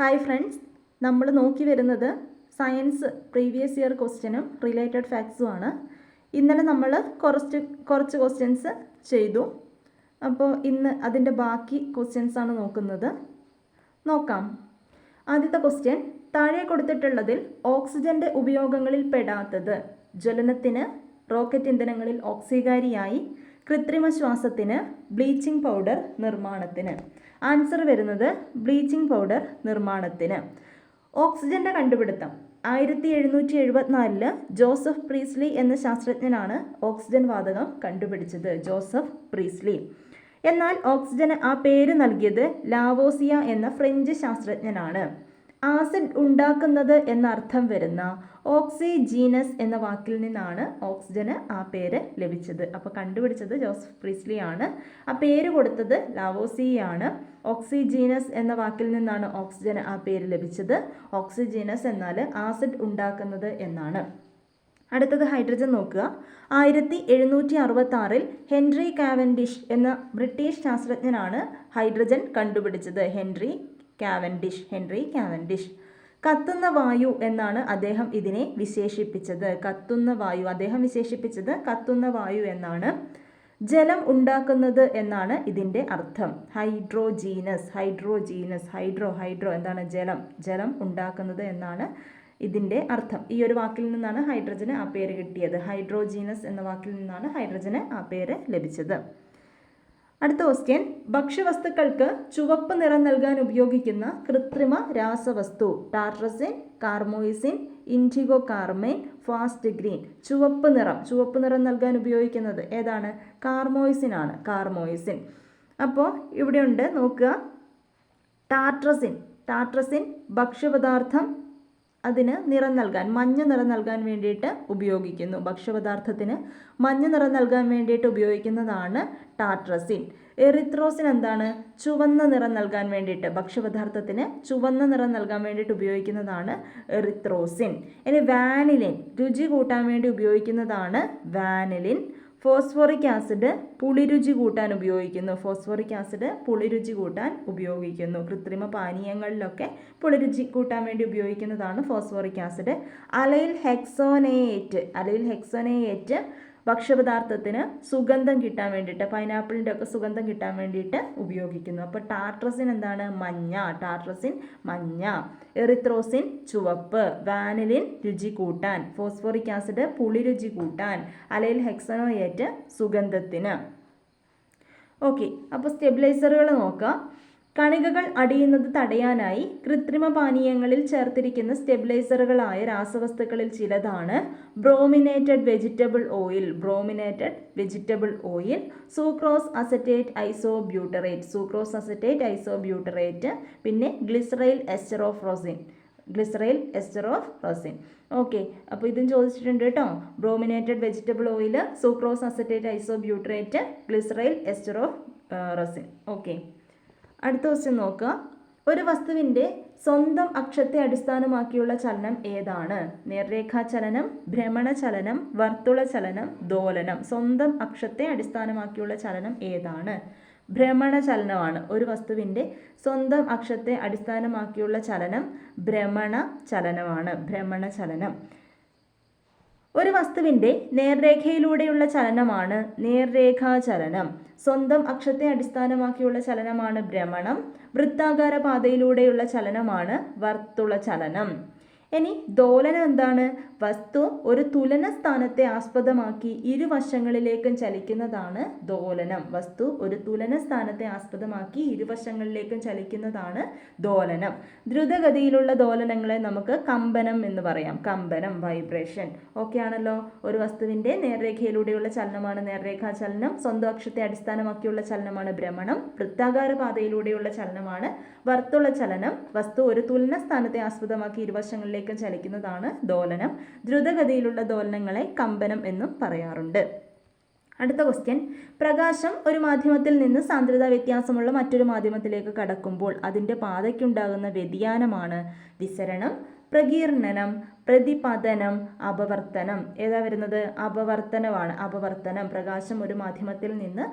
Hi friends, നമ്മൾ നോക്കി വരുന്നത് സയൻസ് പ്രീവിയസ് ഇയർ ക്വസ്റ്റ്യനും റിലേറ്റഡ് ഫാക്ട്സുമാണ്. ഇന്നലെ നമ്മൾ കുറച്ച് ക്വസ്റ്റ്യൻസ് ചെയ്തു. അപ്പോൾ ഇന്ന് അതിൻ്റെ ബാക്കി ക്വസ്റ്റ്യൻസാണ് നോക്കാം. ആദ്യത്തെ ക്വസ്റ്റ്യൻ, താഴെ കൊടുത്തിട്ടുള്ളതിൽ ഓക്സിജൻ്റെ ഉപയോഗങ്ങളിൽ പെടാത്തത്? ജ്വലനത്തിന്, റോക്കറ്റ് ഇന്ധനങ്ങളിൽ ഓക്സികാരിയായി, കൃത്രിമ ശ്വാസത്തിന്, ബ്ലീച്ചിങ് പൗഡർ നിർമ്മാണത്തിന്. ആൻസർ വരുന്നത് ബ്ലീച്ചിങ് പൗഡർ നിർമ്മാണത്തിന്. ഓക്സിജൻ്റെ കണ്ടുപിടുത്തം 1774 ജോസഫ് പ്രീസ്ലി എന്ന ശാസ്ത്രജ്ഞനാണ് ഓക്സിജൻ വാതകം കണ്ടുപിടിച്ചത്. ജോസഫ് പ്രീസ്ലി. എന്നാൽ ഓക്സിജന് ആ പേര് നൽകിയത് ലാവോസിയ എന്ന ഫ്രഞ്ച് ശാസ്ത്രജ്ഞനാണ്. ആസിഡ് ഉണ്ടാക്കുന്നത് എന്നർത്ഥം വരുന്ന ഓക്സിജീനസ് എന്ന വാക്കിൽ നിന്നാണ് ഓക്സിജന് ആ പേര് ലഭിച്ചത്. അപ്പോൾ കണ്ടുപിടിച്ചത് ജോസഫ് പ്രീസ്ലി ആണ്. ആ പേര് കൊടുത്തത് ലാവോസിയാണ്. ഓക്സിജീനസ് എന്ന വാക്കിൽ നിന്നാണ് ഓക്സിജന് ആ പേര് ലഭിച്ചത്. ഓക്സിജീനസ് എന്നാൽ ആസിഡ് ഉണ്ടാക്കുന്നത് എന്നാണ്. അടുത്തത് ഹൈഡ്രജൻ നോക്കുക. 1766 ഹെൻറി കാവൻഡിഷ് എന്ന ബ്രിട്ടീഷ് ശാസ്ത്രജ്ഞനാണ് ഹൈഡ്രജൻ കണ്ടുപിടിച്ചത്. Henry Cavendish. കത്തുന്ന വായു എന്നാണ് അദ്ദേഹം ഇതിനെ വിശേഷിപ്പിച്ചത്. കത്തുന്ന വായു എന്നാണ്. ജലം ഉണ്ടാക്കുന്നത് എന്നാണ് ഇതിൻ്റെ അർത്ഥം. ഹൈഡ്രോജീനസ് എന്താണ്? ജലം ഉണ്ടാക്കുന്നത് എന്നാണ് ഇതിൻ്റെ അർത്ഥം. ഈ ഒരു വാക്കിൽ നിന്നാണ് ഹൈഡ്രജന് ആ പേര് കിട്ടിയത്. ഹൈഡ്രോജീനസ് എന്ന വാക്കിൽ നിന്നാണ് ഹൈഡ്രജന് ആ പേര് ലഭിച്ചത്. അടുത്ത ക്വസ്റ്റ്യൻ, ഭക്ഷ്യവസ്തുക്കൾക്ക് ചുവപ്പ് നിറം നൽകാൻ ഉപയോഗിക്കുന്ന കൃത്രിമ രാസവസ്തു? Tartrazine, carmoisine, IndiGo carmine, fast green. ചുവപ്പ് നിറം നൽകാൻ ഉപയോഗിക്കുന്നത് ഏതാണ്? കാർമോയിസിൻ ആണ്. അപ്പോൾ ഇവിടെ ഉണ്ട്, നോക്കുക. ടാർട്രസിൻ ഭക്ഷ്യപദാർത്ഥം അതിന് നിറം നൽകാൻ, മഞ്ഞ നിറം നൽകാൻ വേണ്ടിയിട്ട് ഉപയോഗിക്കുന്നു. ഭക്ഷ്യപദാർത്ഥത്തിന് മഞ്ഞ നിറം നൽകാൻ വേണ്ടിയിട്ട് ഉപയോഗിക്കുന്നതാണ് ടാർട്രസിൻ. എറിത്രോസിൻ എന്താണ്? ചുവന്ന നിറം നൽകാൻ വേണ്ടിയിട്ട്, ഭക്ഷ്യപദാർത്ഥത്തിന് ചുവന്ന നിറം നൽകാൻ വേണ്ടിയിട്ട് ഉപയോഗിക്കുന്നതാണ് എറിത്രോസിൻ. ഇനി വാനിലിൻ, രുചി കൂട്ടാൻ വേണ്ടി ഉപയോഗിക്കുന്നതാണ് വാനിലിൻ. ഫോസ്ഫോറിക് ആസിഡ് പുളിരുചി കൂട്ടാൻ ഉപയോഗിക്കുന്നു. കൃത്രിമ പാനീയങ്ങളിലൊക്കെ പുളിരുചി കൂട്ടാൻ വേണ്ടി ഉപയോഗിക്കുന്നതാണ് ഫോസ്ഫോറിക് ആസിഡ്. അലൈൽ ഹെക്സോനേറ്റ് ഭക്ഷ്യപദാർത്ഥത്തിന് സുഗന്ധം കിട്ടാൻ വേണ്ടിയിട്ട്, പൈനാപ്പിളിൻ്റെ ഒക്കെ സുഗന്ധം കിട്ടാൻ വേണ്ടിയിട്ട് ഉപയോഗിക്കുന്നു. അപ്പോൾ ടാർട്രസിൻ എന്താണ്? മഞ്ഞ. എറിത്രോസിൻ ചുവപ്പ്, വാനിലിൻ രുചി കൂട്ടാൻ, ഫോസ്ഫോറിക് ആസിഡ് പുളിരുചി കൂട്ടാൻ, അലൈൽ ഹെക്സോനേറ്റ് സുഗന്ധത്തിന്. ഓക്കെ, അപ്പോൾ സ്റ്റെബിലൈസറുകൾ നോക്കാം. കണികകൾ അടിയുന്നത് തടയാനായി കൃത്രിമ പാനീയങ്ങളിൽ ചേർത്തിരിക്കുന്ന സ്റ്റെബിലൈസറുകളായ രാസവസ്തുക്കളിൽ ചിലതാണ് brominated vegetable oil, sucrose acetate isobutyrate, പിന്നെ glyceryl ester of rosin. Okay, അപ്പോൾ ഇതും ചോദിച്ചിട്ടുണ്ട് കേട്ടോ. Brominated vegetable oil, sucrose acetate isobutyrate, glyceryl ester of rosin. Okay, അടുത്ത ക്വസ്റ്റ്യൻ നോക്കുക. ഒരു വസ്തുവിൻ്റെ സ്വന്തം അക്ഷത്തെ അടിസ്ഥാനമാക്കിയുള്ള ചലനം ഏതാണ്? നേർരേഖാചലനം, ഭ്രമണചലനം, വർത്തുളചലനം, ദോലനം. സ്വന്തം അക്ഷത്തെ അടിസ്ഥാനമാക്കിയുള്ള ചലനം ഏതാണ്? ഭ്രമണചലനമാണ്. ഒരു വസ്തുവിൻ്റെ സ്വന്തം അക്ഷത്തെ അടിസ്ഥാനമാക്കിയുള്ള ചലനം ഭ്രമണചലനം. ഒരു വസ്തുവിൻ്റെ നേർരേഖയിലൂടെയുള്ള ചലനമാണ് നേർരേഖാചലനം. സ്വന്തം അക്ഷത്തെ അടിസ്ഥാനമാക്കിയുള്ള ചലനമാണ് ഭ്രമണം. വൃത്താകാര പാതയിലൂടെയുള്ള ചലനമാണ് വർത്തുളചലനം. ഇനി ദോലനം എന്താണ്? വസ്തു ഒരു തുലന സ്ഥാനത്തെ ആസ്പദമാക്കി ഇരുവശങ്ങളിലേക്കും ചലിക്കുന്നതാണ് ദോലനം. ദ്രുതഗതിയിലുള്ള ദോലനങ്ങളെ നമുക്ക് കമ്പനം എന്ന് പറയാം. വൈബ്രേഷൻ. ഓക്കെ ആണല്ലോ. ഒരു വസ്തുവിൻ്റെ നേർരേഖയിലൂടെയുള്ള ചലനമാണ് നേർരേഖാചലനം. സ്വന്തം അക്ഷത്തെ അടിസ്ഥാനമാക്കിയുള്ള ചലനമാണ് ഭ്രമണം. വൃത്താകാര പാതയിലൂടെയുള്ള ചലനമാണ് വർത്തുളചലനം. വസ്തു ഒരു തുലന സ്ഥാനത്തെ ആസ്പദമാക്കി ഇരുവശങ്ങളിലേക്ക് ചലിക്കുന്നതാണ് ദോലനം. ദ്രുതഗതിയിലുള്ള ദോലനങ്ങളെ കമ്പനം എന്നും പറയാറുണ്ട്. അടുത്ത ക്വസ്റ്റ്യൻ, പ്രകാശം ഒരു മാധ്യമത്തിൽ നിന്ന് സാന്ദ്രതാ വ്യത്യാസമുള്ള മറ്റൊരു മാധ്യമത്തിലേക്ക് കടക്കുമ്പോൾ അതിൻ്റെ പാതയ്ക്കുണ്ടാകുന്ന വ്യതിയാനമാണ് വിസരണം, പ്രകീർണനം, പ്രതിപതനം, അപവർത്തനം. ഏതാ വരുന്നത്? അപവർത്തനമാണ്. അപവർത്തനം, പ്രകാശം ഒരു മാധ്യമത്തിൽ നിന്ന്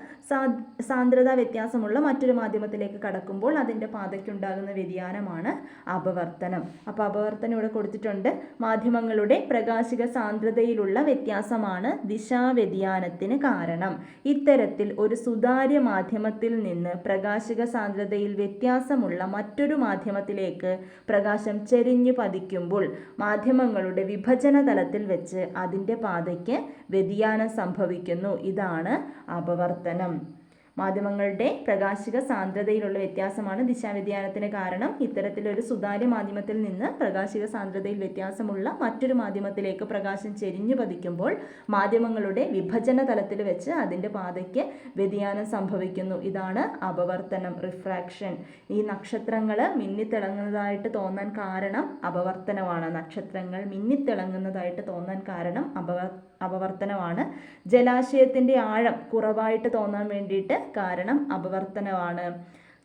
സാന്ദ്രതാ വ്യത്യാസമുള്ള മറ്റൊരു മാധ്യമത്തിലേക്ക് കടക്കുമ്പോൾ അതിൻ്റെ പാതയ്ക്കുണ്ടാകുന്ന വ്യതിയാനമാണ് അപവർത്തനം. അപ്പോൾ അപവർത്തനം ഇവിടെ കൊടുത്തിട്ടുണ്ട്. മാധ്യമങ്ങളുടെ പ്രകാശിക സാന്ദ്രതയിലുള്ള വ്യത്യാസമാണ് ദിശാവ്യതിയാനത്തിന് കാരണം. ഇത്തരത്തിൽ ഒരു സുതാര്യ മാധ്യമത്തിൽ നിന്ന് പ്രകാശിക സാന്ദ്രതയിൽ വ്യത്യാസമുള്ള മറ്റൊരു മാധ്യമത്തിലേക്ക് പ്രകാശം ചെരിഞ്ഞു പതിക്കുമ്പോൾ മാധ്യമങ്ങളുടെ വിഭജന തലത്തിൽ വെച്ച് അതിൻ്റെ പാതയ്ക്ക് വ്യതിയാനം സംഭവിക്കുന്നു. ഇതാണ് അപവർത്തനം. മാധ്യമങ്ങളുടെ പ്രകാശിക സാന്ദ്രതയിലുള്ള വ്യത്യാസമാണ് ദിശാവ്യതിയാനത്തിന് കാരണം. ഇത്തരത്തിലൊരു സുതാര്യ മാധ്യമത്തിൽ നിന്ന് പ്രകാശിക സാന്ദ്രതയിൽ വ്യത്യാസമുള്ള മറ്റൊരു മാധ്യമത്തിലേക്ക് പ്രകാശം ചെരിഞ്ഞു പതിക്കുമ്പോൾ മാധ്യമങ്ങളുടെ വിഭജന തലത്തിൽ വെച്ച് അതിൻ്റെ പാതയ്ക്ക് വ്യതിയാനം സംഭവിക്കുന്നു. ഇതാണ് അപവർത്തനം, റിഫ്രാക്ഷൻ. ഈ നക്ഷത്രങ്ങൾ മിന്നിത്തിളങ്ങുന്നതായിട്ട് തോന്നാൻ കാരണം അപവർത്തനമാണ്. നക്ഷത്രങ്ങൾ മിന്നിത്തിളങ്ങുന്നതായിട്ട് തോന്നാൻ കാരണം അപവർത്തനമാണ്. ജലാശയത്തിൻ്റെ ആഴം കുറവായിട്ട് തോന്നാൻ വേണ്ടിയിട്ട് കാരണം അപവർത്തനമാണ്.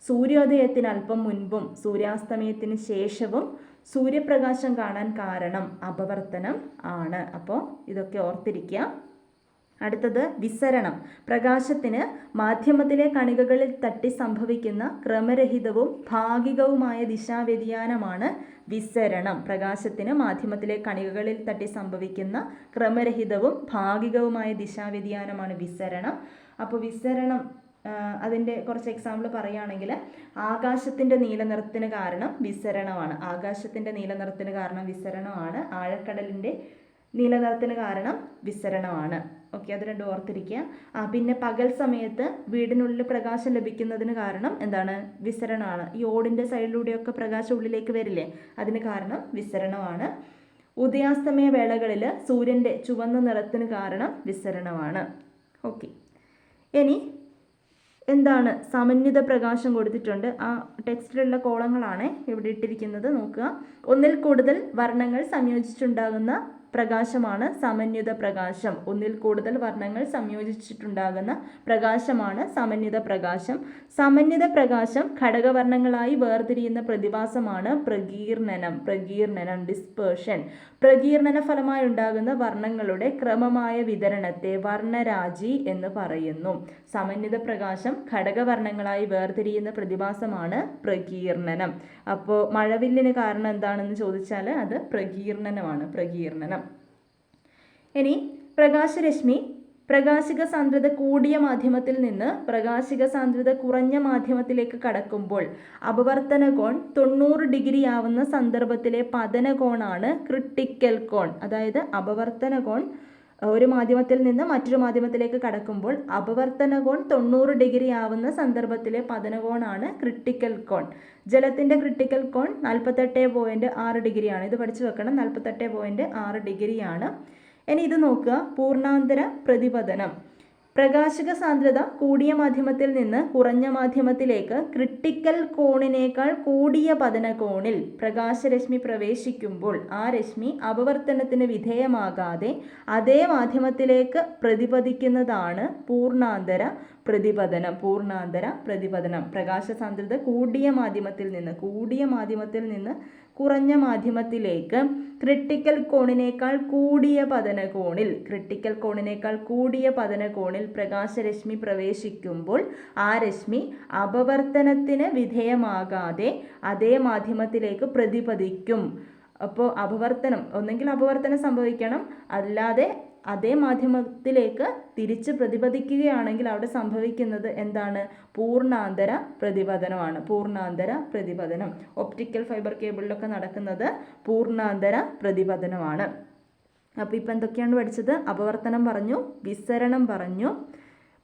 സൂര്യോദയത്തിന് അല്പം മുൻപും സൂര്യാസ്തമയത്തിന് ശേഷവും സൂര്യപ്രകാശം കാണാൻ കാരണം അപവർത്തനം ആണ്. അപ്പോൾ ഇതൊക്കെ ഓർത്തിരിക്കുക. അടുത്തത് വിസരണം. പ്രകാശത്തിന് മാധ്യമത്തിലെ കണികകളിൽ തട്ടി സംഭവിക്കുന്ന ക്രമരഹിതവും ഭാഗികവുമായ ദിശാവ്യതിയാനമാണ് വിസരണം. പ്രകാശത്തിന് മാധ്യമത്തിലെ കണികകളിൽ തട്ടി സംഭവിക്കുന്ന ക്രമരഹിതവും ഭാഗികവുമായ ദിശാവ്യതിയാനമാണ് വിസരണം. അപ്പോൾ വിസരണം അതിൻ്റെ കുറച്ച് എക്സാമ്പിൾ പറയുകയാണെങ്കിൽ ആകാശത്തിൻ്റെ നീലനിറത്തിന് കാരണം വിസരണമാണ്. ആകാശത്തിൻ്റെ നീലനിറത്തിന് കാരണം വിസരണമാണ്. ആഴക്കടലിൻ്റെ നീലനിറത്തിന് കാരണം വിസരണമാണ്. ഓക്കെ, അത് രണ്ടും ഓർത്തിരിക്കുക. പിന്നെ പകൽ സമയത്ത് വീടിനുള്ളിൽ പ്രകാശം ലഭിക്കുന്നതിന് കാരണം എന്താണ്? വിസരണമാണ്. ഈ ഓടിൻ്റെ സൈഡിലൂടെയൊക്കെ പ്രകാശം ഉള്ളിലേക്ക് വരില്ലേ, അതിന് കാരണം വിസരണമാണ്. ഉദയാസ്തമയ വേളകളിൽ സൂര്യൻ്റെ ചുവന്ന നിറത്തിന് കാരണം വിസരണമാണ്. ഓക്കെ, ഇനി എന്താണ് സമന്വിത പ്രകാശം കൊടുത്തിട്ടുണ്ട്. ആ ടെക്സ്റ്റിലുള്ള കോളങ്ങളാണ് ഇവിടെ ഇട്ടിരിക്കുന്നത്. നോക്കുക. ഒന്നിൽ കൂടുതൽ വർണ്ണങ്ങൾ സംയോജിച്ചുണ്ടാകുന്ന പ്രകാശമാണ് സമന്വിത പ്രകാശം. ഒന്നിൽ കൂടുതൽ വർണ്ണങ്ങൾ സംയോജിച്ചിട്ടുണ്ടാകുന്ന പ്രകാശമാണ് സമന്വിത പ്രകാശം. സമന്വിത പ്രകാശം ഘടകവർണ്ണങ്ങളായി വേർതിരിയുന്ന പ്രതിഭാസമാണ് പ്രകീർണനം, ഡിസ്പേർഷൻ. പ്രകീർണന ഫലമായി ഉണ്ടാകുന്ന വർണ്ണങ്ങളുടെ ക്രമമായ വിതരണത്തെ വർണ്ണരാജി എന്ന് പറയുന്നു. സമന്വിത പ്രകാശം ഘടകവർണ്ണങ്ങളായി വേർതിരിയുന്ന പ്രതിഭാസമാണ് പ്രകീർണനം. അപ്പോൾ മഴവില്ലിന് കാരണം എന്താണെന്ന് ചോദിച്ചാൽ അത് പ്രകീർണനമാണ്. പ്രകീർണനം. ഇനി പ്രകാശരശ്മി പ്രകാശിക സാന്ദ്രത കൂടിയ മാധ്യമത്തിൽ നിന്ന് പ്രകാശിക സാന്ദ്രത കുറഞ്ഞ മാധ്യമത്തിലേക്ക് കടക്കുമ്പോൾ അപവർത്തന കോൺ 90 ഡിഗ്രി ആവുന്ന സന്ദർഭത്തിലെ പതന കോണാണ് ക്രിട്ടിക്കൽ കോൺ. അതായത് അപവർത്തന കോൺ ഒരു മാധ്യമത്തിൽ നിന്ന് മറ്റൊരു മാധ്യമത്തിലേക്ക് കടക്കുമ്പോൾ അപവർത്തന കോൺ 90 ഡിഗ്രി ആവുന്ന സന്ദർഭത്തിലെ പതനകോണാണ് ക്രിട്ടിക്കൽ കോൺ. ജലത്തിൻ്റെ ക്രിട്ടിക്കൽ കോൺ 48.6 ഡിഗ്രിയാണ്. ഇത് പഠിച്ചു വെക്കണം. 48.6 ഡിഗ്രിയാണ്. ഇനി ഇത് നോക്കുക. പൂർണ്ണാന്തര പ്രതിപതനം. പ്രകാശിക സാന്ദ്രത കൂടിയ മാധ്യമത്തിൽ നിന്ന് കുറഞ്ഞ മാധ്യമത്തിലേക്ക് ക്രിട്ടിക്കൽ കോണിനേക്കാൾ കൂടിയ പതനകോണിൽ പ്രകാശരശ്മി പ്രവേശിക്കുമ്പോൾ ആ രശ്മി അപവർത്തനത്തിന് വിധേയമാകാതെ അതേ മാധ്യമത്തിലേക്ക് പ്രതിപതിക്കുന്നതാണ് പൂർണ്ണാന്തര പ്രതിപതനം. പ്രകാശ സാന്ദ്രത കൂടിയ മാധ്യമത്തിൽ നിന്ന് കുറഞ്ഞ മാധ്യമത്തിലേക്ക് ക്രിട്ടിക്കൽ കോണിനേക്കാൾ കൂടിയ പതനകോണിൽ പ്രകാശരശ്മി പ്രവേശിക്കുമ്പോൾ ആ രശ്മി അപവർത്തനത്തിന് വിധേയമാകാതെ അതേ മാധ്യമത്തിലേക്ക് പ്രതിപതിക്കും. അപ്പോൾ ഒന്നെങ്കിൽ അപവർത്തനം സംഭവിക്കണം, അല്ലാതെ അതേ മാധ്യമത്തിലേക്ക് തിരിച്ച് പ്രതിപദിക്കുകയാണെങ്കിൽ അവിടെ സംഭവിക്കുന്നത് എന്താണ്? പൂർണ്ണാന്തര പ്രതിപതനം. ഒപ്റ്റിക്കൽ ഫൈബർ കേബിളിലൊക്കെ നടക്കുന്നത് പൂർണ്ണാന്തര പ്രതിപതനമാണ്. അപ്പോൾ ഇപ്പം എന്തൊക്കെയാണ് പഠിച്ചത്? അപവർത്തനം പറഞ്ഞു, വിസരണം പറഞ്ഞു,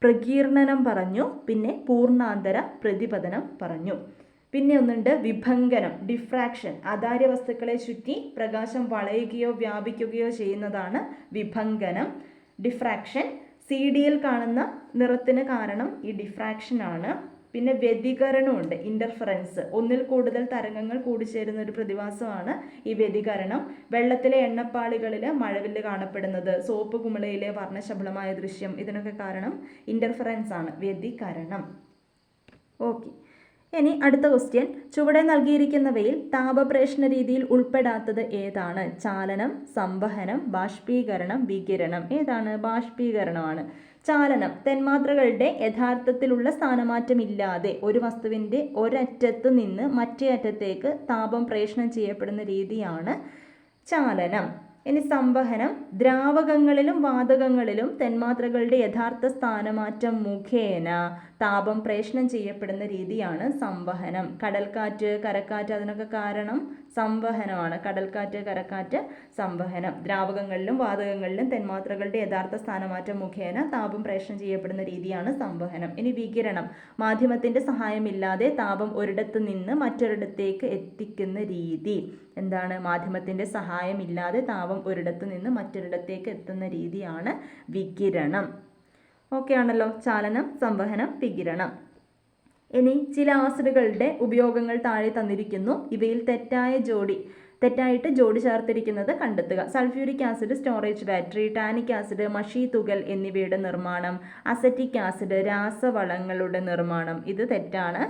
പ്രകീർണനം പറഞ്ഞു, പിന്നെ പൂർണ്ണാന്തര പ്രതിപതനം പറഞ്ഞു. പിന്നെ ഒന്നുണ്ട് വിഭങ്കനം, ഡിഫ്രാക്ഷൻ. അതാര്യ വസ്തുക്കളെ ചുറ്റി പ്രകാശം വളയുകയോ വ്യാപിക്കുകയോ ചെയ്യുന്നതാണ് വിഭങ്കനം. ഡിഫ്രാക്ഷൻ CD-യിൽ കാണുന്ന നിറത്തിന് കാരണം ഈ ഡിഫ്രാക്ഷനാണ്. പിന്നെ വ്യതികരണമുണ്ട്, ഇൻ്റർഫറൻസ്. ഒന്നിൽ കൂടുതൽ തരംഗങ്ങൾ കൂടിച്ചേരുന്ന ഒരു പ്രതിഭാസമാണ് ഈ വ്യതികരണം. വെള്ളത്തിലെ എണ്ണപ്പാളികളിൽ മഴവില്ല് കാണപ്പെടുന്നത്, സോപ്പ് കുമിളയിലെ വർണ്ണശബളമായ ദൃശ്യം, ഇതിനൊക്കെ കാരണം ഇൻ്റർഫറൻസ് ആണ്, വ്യതികരണം. ഓക്കെ, ഇനി അടുത്ത ക്വസ്റ്റ്യൻ, ചുവടെ നൽകിയിരിക്കുന്നവയിൽ താപപ്രേഷണ രീതിയിൽ ഉൾപ്പെടാത്തത് ഏതാണ്? ചാലനം, സംവഹനം, ബാഷ്പീകരണം, വികിരണം. ഏതാണ്? ബാഷ്പീകരണമാണ്. ചാലനം, തന്മാത്രകളുടെ യഥാർത്ഥത്തിലുള്ള സ്ഥാനമാറ്റമില്ലാതെ ഒരു വസ്തുവിൻ്റെ ഒരറ്റത്ത് നിന്ന് മറ്റേ അറ്റത്തേക്ക് താപം പ്രേഷണം ചെയ്യപ്പെടുന്ന രീതിയാണ് ചാലനം. ഇനി സംവഹനം, ദ്രാവകങ്ങളിലും വാതകങ്ങളിലും തന്മാത്രകളുടെ യഥാർത്ഥ സ്ഥാനമാറ്റം മുഖേന താപം പ്രേഷണം ചെയ്യപ്പെടുന്ന രീതിയാണ് സംവഹനം. കടൽക്കാറ്റ്, കരക്കാറ്റ് അതിനൊക്കെ കാരണം സംവഹനമാണ്. കടൽക്കാറ്റ്, കരക്കാറ്റ്, സംവഹനം. ദ്രാവകങ്ങളിലും വാതകങ്ങളിലും തന്മാത്രകളുടെ യഥാർത്ഥ സ്ഥാനമാറ്റം മുഖേന താപം പ്രേഷണം ചെയ്യപ്പെടുന്ന രീതിയാണ് സംവഹനം. ഇനി വികിരണം, മാധ്യമത്തിൻ്റെ സഹായമില്ലാതെ താപം ഒരിടത്ത് നിന്ന് മറ്റൊരിടത്തേക്ക് എത്തിക്കുന്ന രീതി. എന്താണ്? മാധ്യമത്തിൻ്റെ സഹായമില്ലാതെ താപം ഒരിടത്ത് നിന്ന് മറ്റൊരിടത്തേക്ക് എത്തുന്ന രീതിയാണ് വികിരണം. ഓക്കെ ആണല്ലോ? ചാലനം, സംവഹനം, വികിരണം. ഇനി ചില ആസിഡുകളുടെ ഉപയോഗങ്ങൾ താഴെ തന്നിരിക്കുന്നു. ഇവയിൽ തെറ്റായിട്ട് ജോഡി ചേർത്തിരിക്കുന്നത് കണ്ടെത്തുക. Sulphuric acid storage battery, tannic acid മഷി തുകൽ എന്നിവയുടെ നിർമ്മാണം, അസറ്റിക് ആസിഡ് രാസവളങ്ങളുടെ നിർമ്മാണം. ഇത് തെറ്റാണ്.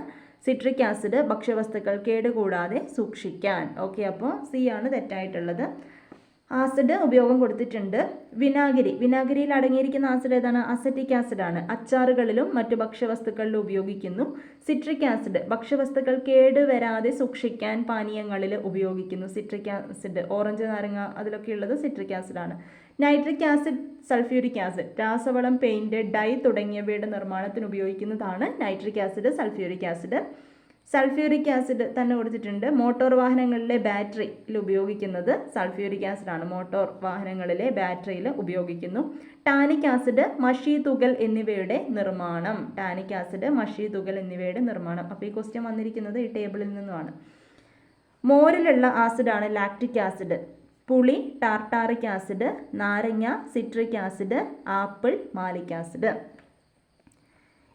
സിട്രിക് ആസിഡ് ഭക്ഷ്യവസ്തുക്കൾ കേടുകൂടാതെ സൂക്ഷിക്കാൻ. ഓക്കെ, അപ്പോൾ സി ആണ് തെറ്റായിട്ടുള്ളത്. ആസിഡ് ഉപയോഗം കൊടുത്തിട്ടുണ്ട്. വിനാഗിരിയിൽ അടങ്ങിയിരിക്കുന്ന ആസിഡ് ഏതാണ്? അസറ്റിക് ആസിഡ് ആണ്. അച്ചാറുകളിലും മറ്റു ഭക്ഷ്യവസ്തുക്കളിലും ഉപയോഗിക്കുന്നു. സിട്രിക് ആസിഡ് ഭക്ഷ്യവസ്തുക്കൾ കേടുവരാതെ സൂക്ഷിക്കാൻ പാനീയങ്ങളിൽ ഉപയോഗിക്കുന്നു. സിട്രിക് ആസിഡ്, ഓറഞ്ച്, നാരങ്ങ അതിലൊക്കെ ഉള്ളത് സിട്രിക് ആസിഡ് ആണ്. നൈട്രിക് ആസിഡ്, സൾഫ്യൂരിക് ആസിഡ് രാസവളം, പെയിന്റ്, ഡൈ തുടങ്ങിയവയുടെ നിർമ്മാണത്തിന് ഉപയോഗിക്കുന്നതാണ് nitric acid, sulphuric acid. Sulphuric acid തന്നെ കൊടുത്തിട്ടുണ്ട്. മോട്ടോർ വാഹനങ്ങളിലെ ബാറ്ററിയിൽ ഉപയോഗിക്കുന്നത് സൾഫ്യൂരിക് ആസിഡാണ്. മോട്ടോർ വാഹനങ്ങളിലെ ബാറ്ററിയിൽ ഉപയോഗിക്കുന്നു. ടാനിക് ആസിഡ് മഷി തുകൽ എന്നിവയുടെ നിർമ്മാണം. ടാനിക് ആസിഡ് മഷി തുകൽ എന്നിവയുടെ നിർമ്മാണം. അപ്പോൾ ഈ ക്വസ്റ്റ്യൻ വന്നിരിക്കുന്നത് ഈ ടേബിളിൽ നിന്നുമാണ്. മോരിലുള്ള ആസിഡാണ് ലാക്റ്റിക് ആസിഡ്. പുളി ടാർട്ടാറിക് ആസിഡ്, നാരങ്ങ citric acid, apple malic acid.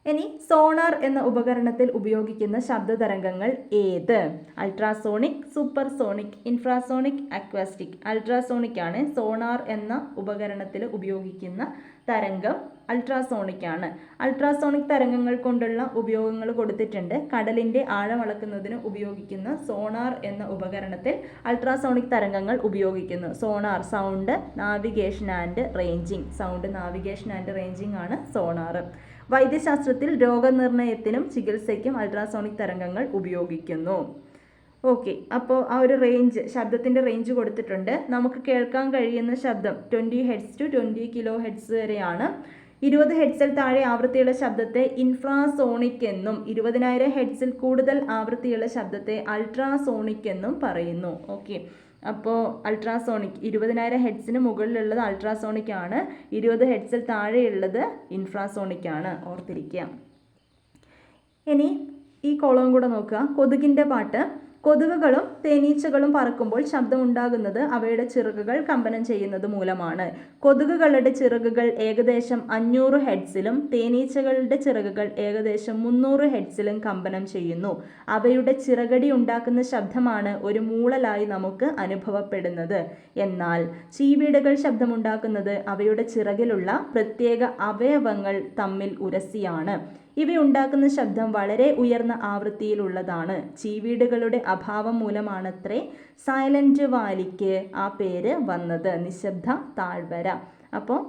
ഇനി സോണാർ എന്ന ഉപകരണത്തിൽ ഉപയോഗിക്കുന്ന ശബ്ദതരംഗങ്ങൾ ഏത്? Ultrasonic, supersonic, infrasonic, acoustic. Ultrasonic ആണ്. സോണാർ എന്ന ഉപകരണത്തിൽ ഉപയോഗിക്കുന്ന തരംഗം അൾട്രാസോണിക് ആണ്. അൾട്രാസോണിക് തരംഗങ്ങൾ കൊണ്ടുള്ള ഉപയോഗങ്ങൾ കൊടുത്തിട്ടുണ്ട്. കടലിൻ്റെ ആഴം അളക്കുന്നതിന് ഉപയോഗിക്കുന്ന സോണാർ എന്ന ഉപകരണത്തിൽ അൾട്രാസോണിക് തരംഗങ്ങൾ ഉപയോഗിക്കുന്നു. Sonar sound navigation and ranging. Sound navigation and ranging ആണ് സോണാർ. വൈദ്യശാസ്ത്രത്തിൽ രോഗനിർണയത്തിനും ചികിത്സയ്ക്കും അൾട്രാസോണിക് തരംഗങ്ങൾ ഉപയോഗിക്കുന്നു. ഓക്കെ, അപ്പോൾ ആ ഒരു റേഞ്ച്, ശബ്ദത്തിൻ്റെ റേഞ്ച് കൊടുത്തിട്ടുണ്ട്. നമുക്ക് കേൾക്കാൻ കഴിയുന്ന ശബ്ദം 20 ഹെഡ്സ് ടു 20 കിലോ ഹെഡ്സ് വരെയാണ്. 20 ഹെഡ്സിൽ താഴെ ആവൃത്തിയുള്ള ശബ്ദത്തെ ഇൻഫ്രാസോണിക് എന്നും 20,000 ഹെഡ്സിൽ കൂടുതൽ ആവൃത്തിയുള്ള ശബ്ദത്തെ അൾട്രാസോണിക് എന്നും പറയുന്നു. ഓക്കെ, അപ്പോൾ അൾട്രാസോണിക് 20,000 ഹെഡ്സിന് മുകളിലുള്ളത് അൾട്രാസോണിക് ആണ്. 20 ഹെഡ്സിൽ താഴെയുള്ളത് ഇൻഫ്രാസോണിക് ആണ്. ഓർത്തിരിക്കുക. ഇനി ഈ കോളം കൂടെ നോക്കുക. കൊതുകിൻ്റെ പാട്ട്. കൊതുകുകളും തേനീച്ചകളും പറക്കുമ്പോൾ ശബ്ദമുണ്ടാകുന്നത് അവയുടെ ചിറകുകൾ കമ്പനം ചെയ്യുന്നത് മൂലമാണ്. കൊതുകുകളുടെ ചിറകുകൾ ഏകദേശം 500 ഹെഡ്സിലും തേനീച്ചകളുടെ ചിറകുകൾ ഏകദേശം 300 ഹെഡ്സിലും കമ്പനം ചെയ്യുന്നു. അവയുടെ ചിറകടി ഉണ്ടാക്കുന്ന ശബ്ദമാണ് ഒരു മൂളലായി നമുക്ക് അനുഭവപ്പെടുന്നത്. എന്നാൽ ചീവീടുകൾ ശബ്ദമുണ്ടാക്കുന്നത് അവയുടെ ചിറകിലുള്ള പ്രത്യേക അവയവങ്ങൾ തമ്മിൽ ഉരസിയാണ്. ഇവയുണ്ടാക്കുന്ന ശബ്ദം വളരെ ഉയർന്ന ആവൃത്തിയിലുള്ളതാണ്. ചീവീടുകളുടെ അഭാവം മൂലമാണത്രേ സൈലന്റ് വാലിക്ക് ആ പേര് വന്നത്, നിശബ്ദ താഴ്വര. അപ്പോൾ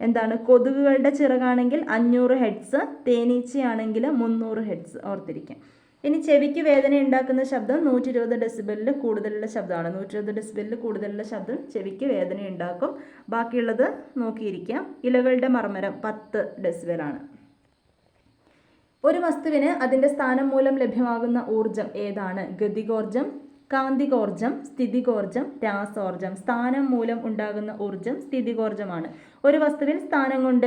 എന്താണ്? കൊതുകുകളുടെ ചിറകാണെങ്കിൽ 500 ഹെഡ്സ്, തേനീച്ചയാണെങ്കിൽ 300 ഹെഡ്സ്. ഓർത്തിരിക്കാം. ഇനി ചെവിക്ക് വേദന ഉണ്ടാക്കുന്ന ശബ്ദം 120 ഡെസിബലിൽ കൂടുതലുള്ള ശബ്ദമാണ്. 120 ഡെസിബലിൽ കൂടുതലുള്ള ശബ്ദം ചെവിക്ക് വേദന ഉണ്ടാക്കും. ബാക്കിയുള്ളത് നോക്കിയിരിക്കാം. ഇലകളുടെ മർമ്മരം 10 ഡെസിബലാണ്. ഒരു വസ്തുവിന് അതിൻ്റെ സ്ഥാനം മൂലം ലഭ്യമാകുന്ന ഊർജം ഏതാണ്? ഗതികോർജം, കാന്തികോർജം, സ്ഥിതികോർജം, രാസോർജം. സ്ഥാനം മൂലം ഉണ്ടാകുന്ന ഊർജം സ്ഥിതികോർജമാണ്. ഒരു വസ്തുവിൽ സ്ഥാനം കൊണ്ട്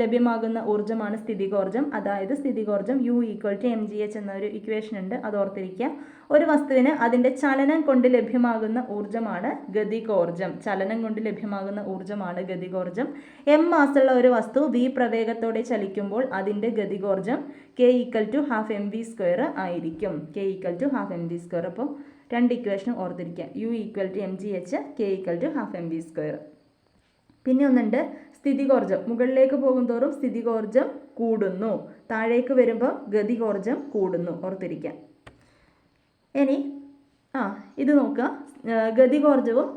ലഭ്യമാകുന്ന ഊർജ്ജമാണ് സ്ഥിതികോർജം. അതായത് സ്ഥിതികോർജം U = mgh എന്നൊരു ഇക്വേഷൻ ഉണ്ട്, അത് ഓർത്തിരിക്കുക. ഒരു വസ്തുവിന് അതിൻ്റെ ചലനം കൊണ്ട് ലഭ്യമാകുന്ന ഊർജ്ജമാണ് ഗതികോർജം. ചലനം കൊണ്ട് ലഭ്യമാകുന്ന ഊർജ്ജമാണ് ഗതികോർജം. m മാസുള്ള ഒരു വസ്തു v പ്രവേഗത്തോടെ ചലിക്കുമ്പോൾ അതിൻ്റെ ഗതികോർജം k = ½ mv² ആയിരിക്കും. k = ½ mv². അപ്പോൾ രണ്ട് ഇക്വേഷനും ഓർത്തിരിക്കുക. U = mgh, k = ½ mv². പിന്നെ ഒന്നുണ്ട് സ്ഥിതികോർജം. മുകളിലേക്ക് പോകുന്തോറും സ്ഥിതികോർജം കൂടുന്നു. താഴേക്ക് വരുമ്പോൾ ഗതികോർജം കൂടുന്നു, ഓർത്തിരിക്കാം. ഇനി ഇത് നോക്കുക. ഗതികോർജവും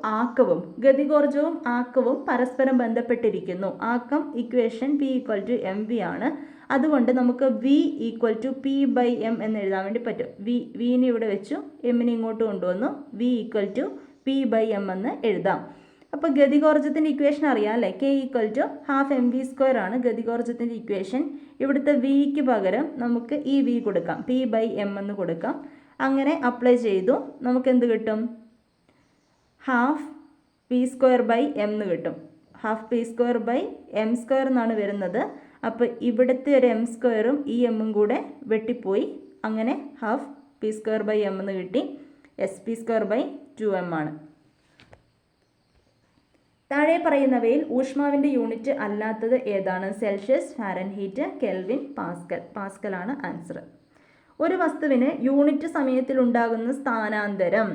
ആക്കവും പരസ്പരം ബന്ധപ്പെട്ടിരിക്കുന്നു. ആക്കം ഇക്വേഷൻ P = mv ആണ്. അതുകൊണ്ട് നമുക്ക് V = P/m എന്ന് എഴുതാൻ വേണ്ടി പറ്റും. വിനെ ഇവിടെ വെച്ചു, എമ്മിനെ ഇങ്ങോട്ട് കൊണ്ടുവന്നു. V = P/m എന്ന് എഴുതാം. അപ്പോൾ ഗതികോർജത്തിൻ്റെ ഇക്വേഷൻ അറിയാം അല്ലേ? K = ½mv² ആണ് ഗതികോർജത്തിൻ്റെ ഇക്വേഷൻ. ഇവിടുത്തെ Vക്ക് പകരം നമുക്ക് ഈ V കൊടുക്കാം, P/m എന്ന് കൊടുക്കാം. അങ്ങനെ അപ്ലൈ ചെയ്തു. നമുക്ക് എന്ത് കിട്ടും? ½ p²/m എന്ന് കിട്ടും. ½ p²/m² എന്നാണ് വരുന്നത്. അപ്പോൾ ഇവിടുത്തെ ഒരു m² ഈ എമ്മും കൂടെ വെട്ടിപ്പോയി. അങ്ങനെ ½ p²/m എന്ന് കിട്ടി. sp²/2m ആണ്. താഴെ പറയുന്നവയിൽ ഊഷ്മാവിൻ്റെ യൂണിറ്റ് അല്ലാത്തത് ഏതാണ്? Celsius, Fahrenheit, Kelvin, Pascal. പാസ്കലാണ് ആൻസർ. ഒരു വസ്തുവിന് യൂണിറ്റ് സമയത്തിലുണ്ടാകുന്ന സ്ഥാനാന്തരം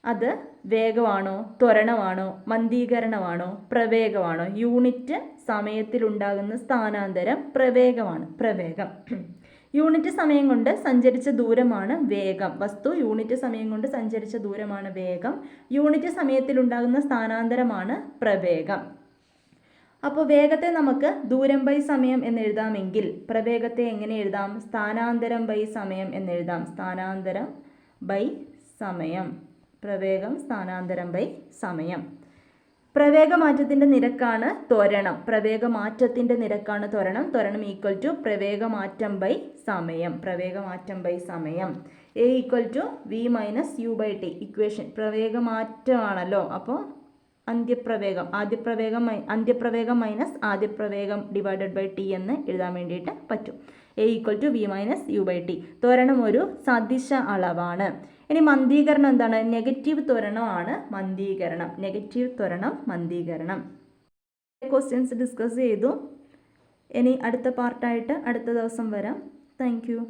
അത് വേഗമാണോ, ത്വരണമാണോ, മന്ദീകരണമാണോ, പ്രവേഗമാണോ? യൂണിറ്റ് സമയത്തിലുണ്ടാകുന്ന സ്ഥാനാന്തരം പ്രവേഗമാണ്. പ്രവേഗം. യൂണിറ്റ് സമയം കൊണ്ട് സഞ്ചരിച്ച ദൂരമാണ് വേഗം. വസ്തു യൂണിറ്റ് സമയം കൊണ്ട് സഞ്ചരിച്ച ദൂരമാണ് വേഗം. യൂണിറ്റ് സമയത്തിലുണ്ടാകുന്ന സ്ഥാനാന്തരമാണ് പ്രവേഗം. അപ്പോൾ വേഗത്തെ നമുക്ക് ദൂരം ബൈ സമയം എന്ന് എഴുതാമെങ്കിൽ പ്രവേഗത്തെ എങ്ങനെ എഴുതാം? സ്ഥാനാന്തരം ബൈ സമയം എന്ന് എഴുതാം. സ്ഥാനാന്തരം ബൈ സമയം. പ്രവേഗം സ്ഥാനാന്തരം ബൈ സമയം. പ്രവേഗമാറ്റത്തിൻ്റെ നിരക്കാണ് ത്വരണം. പ്രവേഗമാറ്റത്തിൻ്റെ നിരക്കാണ് ത്വരണം. ത്വരണം = പ്രവേഗമാറ്റം ബൈ സമയം. പ്രവേഗമാറ്റം ബൈ സമയം. A = v - u/t. ഇക്വേഷൻ പ്രവേഗമാറ്റമാണല്ലോ. അപ്പോൾ അന്ത്യപ്രവേഗം മൈനസ് ആദ്യപ്രവേഗം /t എന്ന് എഴുതാൻ വേണ്ടിയിട്ട് പറ്റും. A = v - u/t. ത്വരണം ഒരു സദിശ അളവാണ്. ഇനി മന്ദീകരണം എന്താണ്? നെഗറ്റീവ് ത്വരണമാണ് മന്ദീകരണം. നെഗറ്റീവ് ത്വരണം മന്ദീകരണം. ക്വസ്റ്റ്യൻസ് ഡിസ്കസ് ചെയ്തു. ഇനി അടുത്ത പാർട്ടായിട്ട് അടുത്ത ദിവസം വരാം. Thank you.